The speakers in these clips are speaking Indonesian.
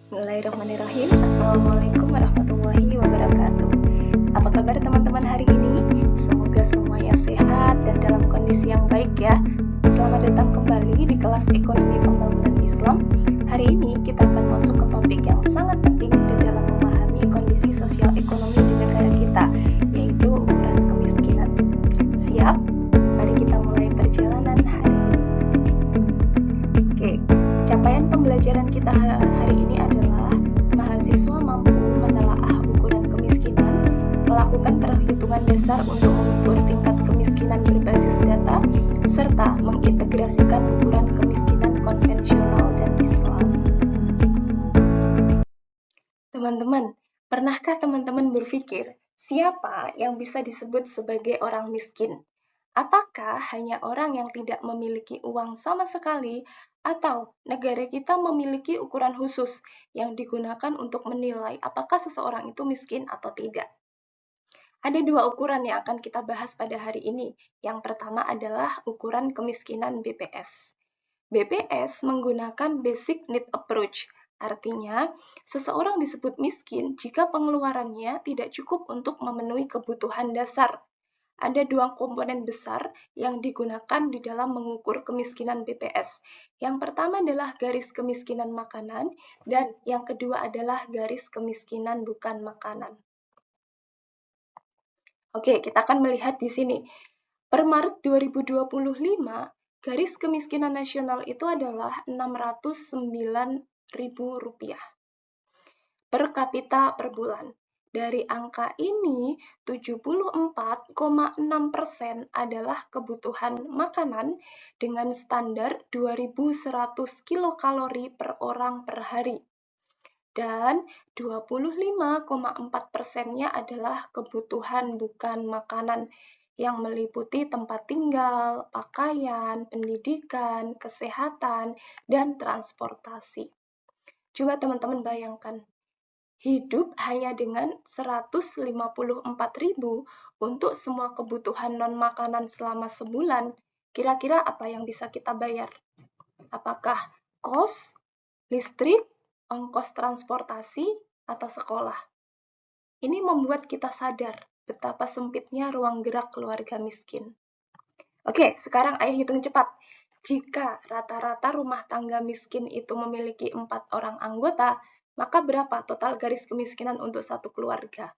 Bismillahirrahmanirrahim. Assalamualaikum warahmatullahi wabarakatuh. Apa kabar teman-teman hari ini? Semoga semuanya sehat dan dalam kondisi yang baik ya. Selamat datang kembali di kelas Ekonomi Pembangunan Islam. Hari ini kita akan masuk ke topik yang sangat penting di dalam memahami kondisi sosial ekonomi di negara kita, yaitu ukuran kemiskinan. Siap? Mari kita mulai perjalanan hari ini. Oke, capaian pembelajaran kita hari ini adalah mahasiswa mampu menelaah ukuran kemiskinan, melakukan perhitungan dasar untuk mengukur tingkat kemiskinan berbasis data, serta mengintegrasikan ukuran kemiskinan konvensional dan Islam. Teman-teman, pernahkah teman-teman berpikir siapa yang bisa disebut sebagai orang miskin? Apakah hanya orang yang tidak memiliki uang sama sekali, atau negara kita memiliki ukuran khusus yang digunakan untuk menilai apakah seseorang itu miskin atau tidak? Ada dua ukuran yang akan kita bahas pada hari ini. Yang pertama adalah ukuran kemiskinan BPS. BPS menggunakan Basic Need Approach, artinya seseorang disebut miskin jika pengeluarannya tidak cukup untuk memenuhi kebutuhan dasar. Ada dua komponen besar yang digunakan di dalam mengukur kemiskinan BPS. Yang pertama adalah garis kemiskinan makanan, dan yang kedua adalah garis kemiskinan bukan makanan. Oke, kita akan melihat di sini. Per Maret 2025, garis kemiskinan nasional itu adalah Rp609.000 per kapita per bulan. Dari angka ini, 74,6% adalah kebutuhan makanan dengan standar 2.100 kilokalori per orang per hari. Dan 25,4%-nya adalah kebutuhan bukan makanan yang meliputi tempat tinggal, pakaian, pendidikan, kesehatan, dan transportasi. Coba teman-teman bayangkan, hidup hanya dengan 154.000 untuk semua kebutuhan non-makanan selama sebulan, kira-kira apa yang bisa kita bayar? Apakah kos, listrik, ongkos transportasi, atau sekolah? Ini membuat kita sadar betapa sempitnya ruang gerak keluarga miskin. Oke, sekarang ayo hitung cepat. Jika rata-rata rumah tangga miskin itu memiliki 4 orang anggota, maka berapa total garis kemiskinan untuk satu keluarga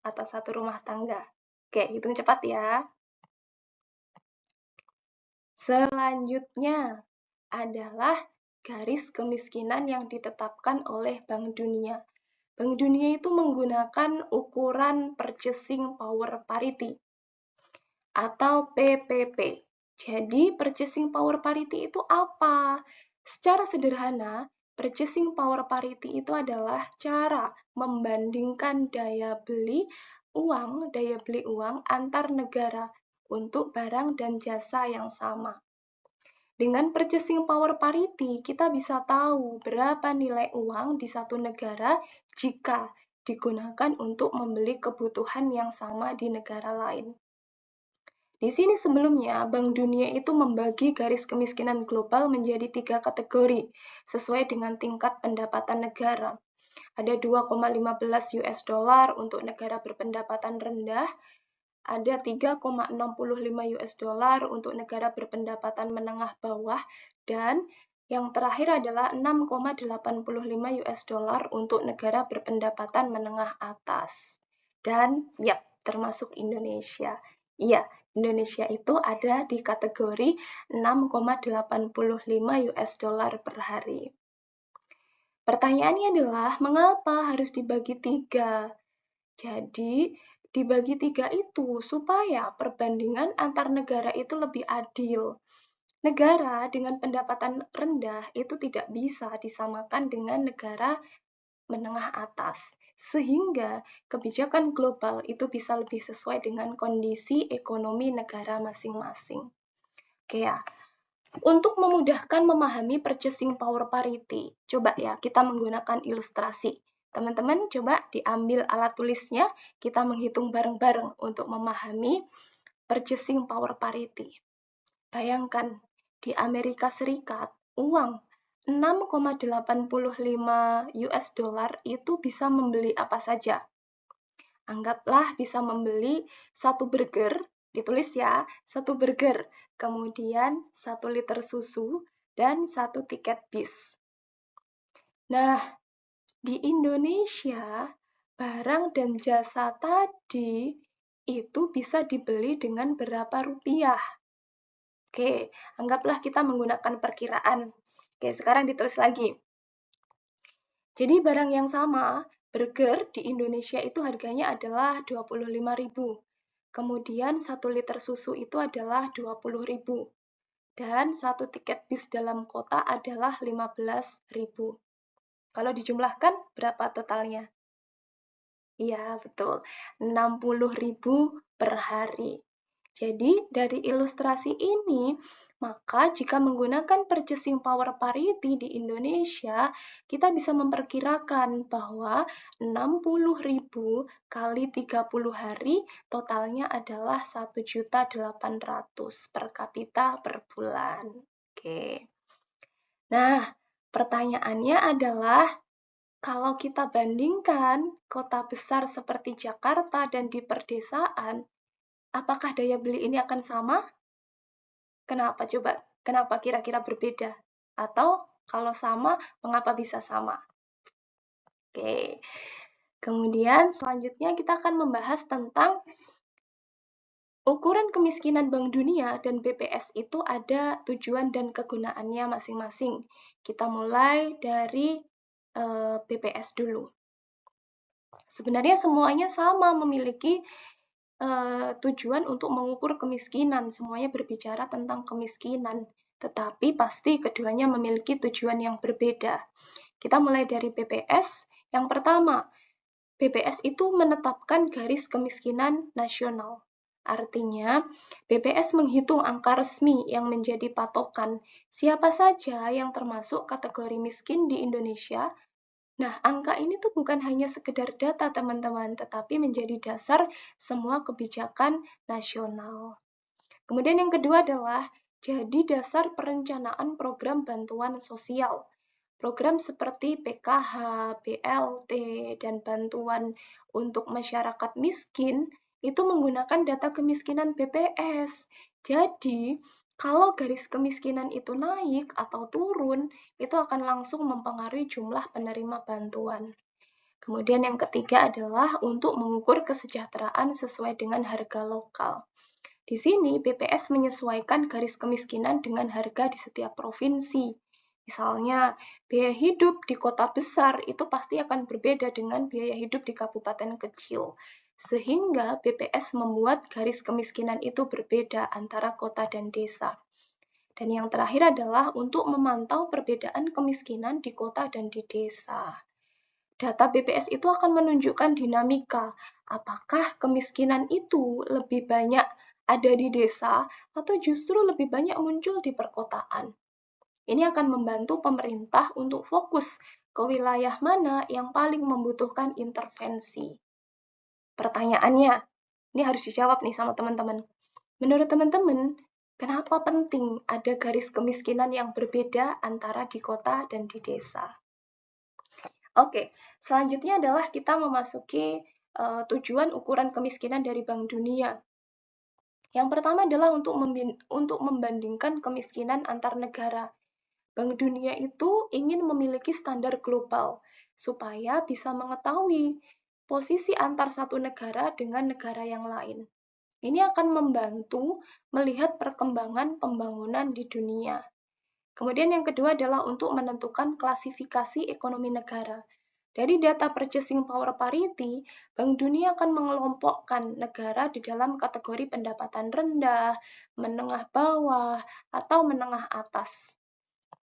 atau satu rumah tangga? Oke, hitung cepat ya. Selanjutnya adalah garis kemiskinan yang ditetapkan oleh Bank Dunia. Bank Dunia itu menggunakan ukuran Purchasing Power Parity atau PPP. Jadi, Purchasing Power Parity itu apa? Secara sederhana, Purchasing Power Parity itu adalah cara membandingkan daya beli uang antar negara untuk barang dan jasa yang sama. Dengan Purchasing Power Parity, kita bisa tahu berapa nilai uang di satu negara jika digunakan untuk membeli kebutuhan yang sama di negara lain. Di sini sebelumnya, Bank Dunia itu membagi garis kemiskinan global menjadi 3 kategori, sesuai dengan tingkat pendapatan negara. Ada 2,15 US dollar untuk negara berpendapatan rendah, ada 3,65 US dollar untuk negara berpendapatan menengah bawah, dan yang terakhir adalah 6,85 US dollar untuk negara berpendapatan menengah atas. Dan, yap, termasuk Indonesia. Iya, Indonesia itu ada di kategori 6,85 US dollar per hari. Pertanyaannya adalah, mengapa harus dibagi 3? Jadi, dibagi 3 itu supaya perbandingan antar negara itu lebih adil. Negara dengan pendapatan rendah itu tidak bisa disamakan dengan negara menengah atas, sehingga kebijakan global itu bisa lebih sesuai dengan kondisi ekonomi negara masing-masing. Oke ya, untuk memudahkan memahami Purchasing Power Parity, coba ya kita menggunakan ilustrasi. Teman-teman coba diambil alat tulisnya, kita menghitung bareng-bareng untuk memahami Purchasing Power Parity. Bayangkan, di Amerika Serikat, uang 6,85 US dollar itu bisa membeli apa saja. Anggaplah bisa membeli satu burger, ditulis ya, satu burger, kemudian 1 liter susu, dan 1 tiket bis. Nah, di Indonesia, barang dan jasa tadi itu bisa dibeli dengan berapa rupiah? Oke, anggaplah kita menggunakan perkiraan. Oke, sekarang ditulis lagi. Jadi barang yang sama, burger di Indonesia itu harganya adalah 25.000. Kemudian 1 liter susu itu adalah 20.000. Dan 1 tiket bis dalam kota adalah 15.000. Kalau dijumlahkan, berapa totalnya? Iya, betul. 60.000 per hari. Jadi, dari ilustrasi ini, maka jika menggunakan purchasing power parity di Indonesia, kita bisa memperkirakan bahwa 60.000 kali 30 hari totalnya adalah 1.800.000 per kapita per bulan. Oke. Nah, pertanyaannya adalah kalau kita bandingkan kota besar seperti Jakarta dan di perdesaan, apakah daya beli ini akan sama? Kenapa coba? Kenapa kira-kira berbeda? Atau kalau sama, mengapa bisa sama? Oke. Kemudian selanjutnya kita akan membahas tentang ukuran kemiskinan Bank Dunia dan BPS itu ada tujuan dan kegunaannya masing-masing. Kita mulai dari BPS dulu. Sebenarnya semuanya sama memiliki tujuan untuk mengukur kemiskinan. Semuanya berbicara tentang kemiskinan, tetapi pasti keduanya memiliki tujuan yang berbeda. Kita mulai dari BPS. Yang pertama, BPS itu menetapkan garis kemiskinan nasional. Artinya, BPS menghitung angka resmi yang menjadi patokan siapa saja yang termasuk kategori miskin di Indonesia. Nah, angka ini tuh bukan hanya sekedar data, teman-teman, tetapi menjadi dasar semua kebijakan nasional. Kemudian yang kedua adalah jadi dasar perencanaan program bantuan sosial. Program seperti PKH, BLT, dan bantuan untuk masyarakat miskin itu menggunakan data kemiskinan BPS. Jadi, kalau garis kemiskinan itu naik atau turun, itu akan langsung mempengaruhi jumlah penerima bantuan. Kemudian yang ketiga adalah untuk mengukur kesejahteraan sesuai dengan harga lokal. Di sini BPS menyesuaikan garis kemiskinan dengan harga di setiap provinsi. Misalnya, biaya hidup di kota besar itu pasti akan berbeda dengan biaya hidup di kabupaten kecil. Sehingga BPS membuat garis kemiskinan itu berbeda antara kota dan desa. Dan yang terakhir adalah untuk memantau perbedaan kemiskinan di kota dan di desa. Data BPS itu akan menunjukkan dinamika, apakah kemiskinan itu lebih banyak ada di desa atau justru lebih banyak muncul di perkotaan. Ini akan membantu pemerintah untuk fokus ke wilayah mana yang paling membutuhkan intervensi. Pertanyaannya, ini harus dijawab nih sama teman-teman. Menurut teman-teman, kenapa penting ada garis kemiskinan yang berbeda antara di kota dan di desa? Oke, selanjutnya adalah kita memasuki tujuan ukuran kemiskinan dari Bank Dunia. Yang pertama adalah untuk membandingkan kemiskinan antar negara. Bank Dunia itu ingin memiliki standar global supaya bisa mengetahui posisi antar satu negara dengan negara yang lain. Ini akan membantu melihat perkembangan pembangunan di dunia. Kemudian yang kedua adalah untuk menentukan klasifikasi ekonomi negara. Dari data purchasing power parity, Bank Dunia akan mengelompokkan negara di dalam kategori pendapatan rendah, menengah bawah, atau menengah atas.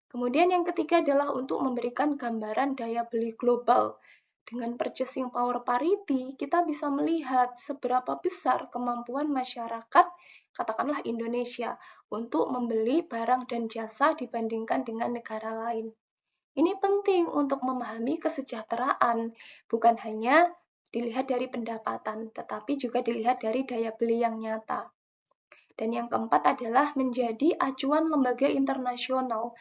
Kemudian yang ketiga adalah untuk memberikan gambaran daya beli global. Dengan purchasing power parity, kita bisa melihat seberapa besar kemampuan masyarakat, katakanlah Indonesia, untuk membeli barang dan jasa dibandingkan dengan negara lain. Ini penting untuk memahami kesejahteraan, bukan hanya dilihat dari pendapatan, tetapi juga dilihat dari daya beli yang nyata. Dan yang keempat adalah menjadi acuan lembaga internasional.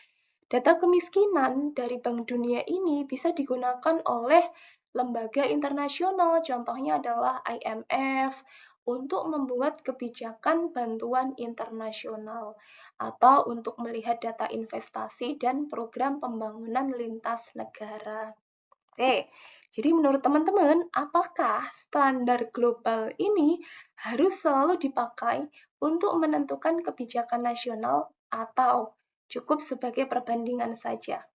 Data kemiskinan dari Bank Dunia ini bisa digunakan oleh lembaga internasional, contohnya adalah IMF, untuk membuat kebijakan bantuan internasional atau untuk melihat data investasi dan program pembangunan lintas negara. Oke, jadi menurut teman-teman, apakah standar global ini harus selalu dipakai untuk menentukan kebijakan nasional atau cukup sebagai perbandingan saja?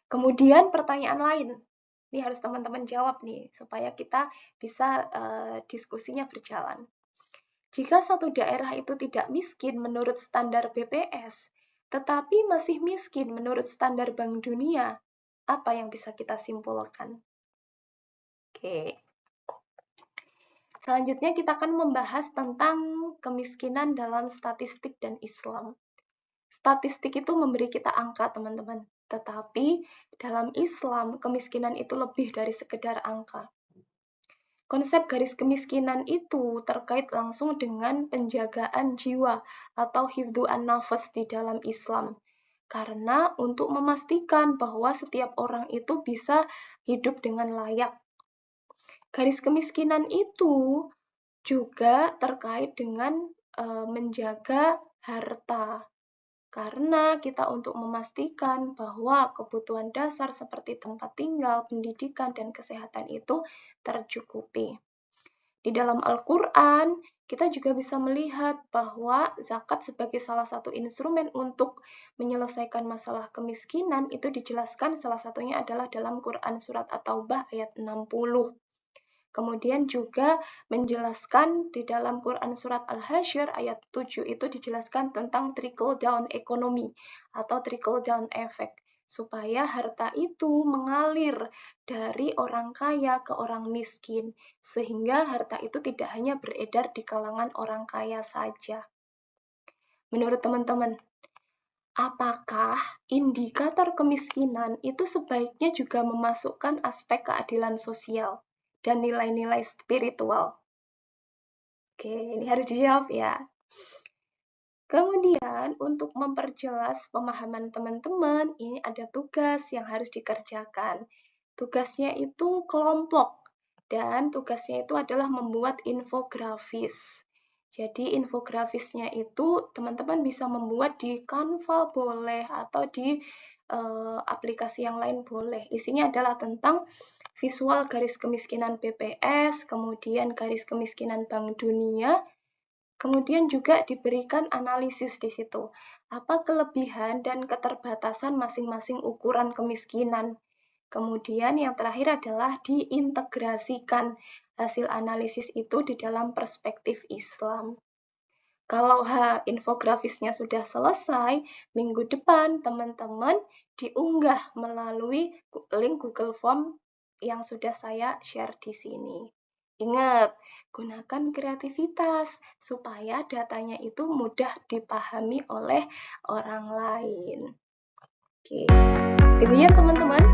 Kemudian pertanyaan lain, ini harus teman-teman jawab nih, supaya kita bisa diskusinya berjalan. Jika satu daerah itu tidak miskin menurut standar BPS, tetapi masih miskin menurut standar Bank Dunia, apa yang bisa kita simpulkan? Oke. Selanjutnya kita akan membahas tentang kemiskinan dalam statistik dan Islam. Statistik itu memberi kita angka, teman-teman. Tetapi dalam Islam, kemiskinan itu lebih dari sekedar angka. Konsep garis kemiskinan itu terkait langsung dengan penjagaan jiwa atau hifdzu an-nafas di dalam Islam. Karena untuk memastikan bahwa setiap orang itu bisa hidup dengan layak. Garis kemiskinan itu juga terkait dengan menjaga harta. Karena kita untuk memastikan bahwa kebutuhan dasar seperti tempat tinggal, pendidikan, dan kesehatan itu tercukupi. Di dalam Al-Quran, kita juga bisa melihat bahwa zakat sebagai salah satu instrumen untuk menyelesaikan masalah kemiskinan itu dijelaskan salah satunya adalah dalam Quran Surat At-Taubah ayat 60. Kemudian juga menjelaskan di dalam Quran Surat Al-Hasyr ayat 7 itu dijelaskan tentang trickle down ekonomi atau trickle down effect, supaya harta itu mengalir dari orang kaya ke orang miskin, sehingga harta itu tidak hanya beredar di kalangan orang kaya saja. Menurut teman-teman, apakah indikator kemiskinan itu sebaiknya juga memasukkan aspek keadilan sosial dan nilai-nilai spiritual? Oke, ini harus dijawab ya. Kemudian, untuk memperjelas pemahaman teman-teman, ini ada tugas yang harus dikerjakan. Tugasnya itu kelompok, dan tugasnya itu adalah membuat infografis. Jadi, infografisnya itu teman-teman bisa membuat di Canva boleh, atau di aplikasi yang lain boleh. Isinya adalah tentang visual garis kemiskinan BPS, kemudian garis kemiskinan Bank Dunia, kemudian juga diberikan analisis di situ. Apa kelebihan dan keterbatasan masing-masing ukuran kemiskinan. Kemudian yang terakhir adalah diintegrasikan hasil analisis itu di dalam perspektif Islam. Kalau infografisnya sudah selesai, minggu depan teman-teman diunggah melalui link Google Form yang sudah saya share di sini. Ingat, gunakan kreativitas supaya datanya itu mudah dipahami oleh orang lain. Oke, demikian teman-teman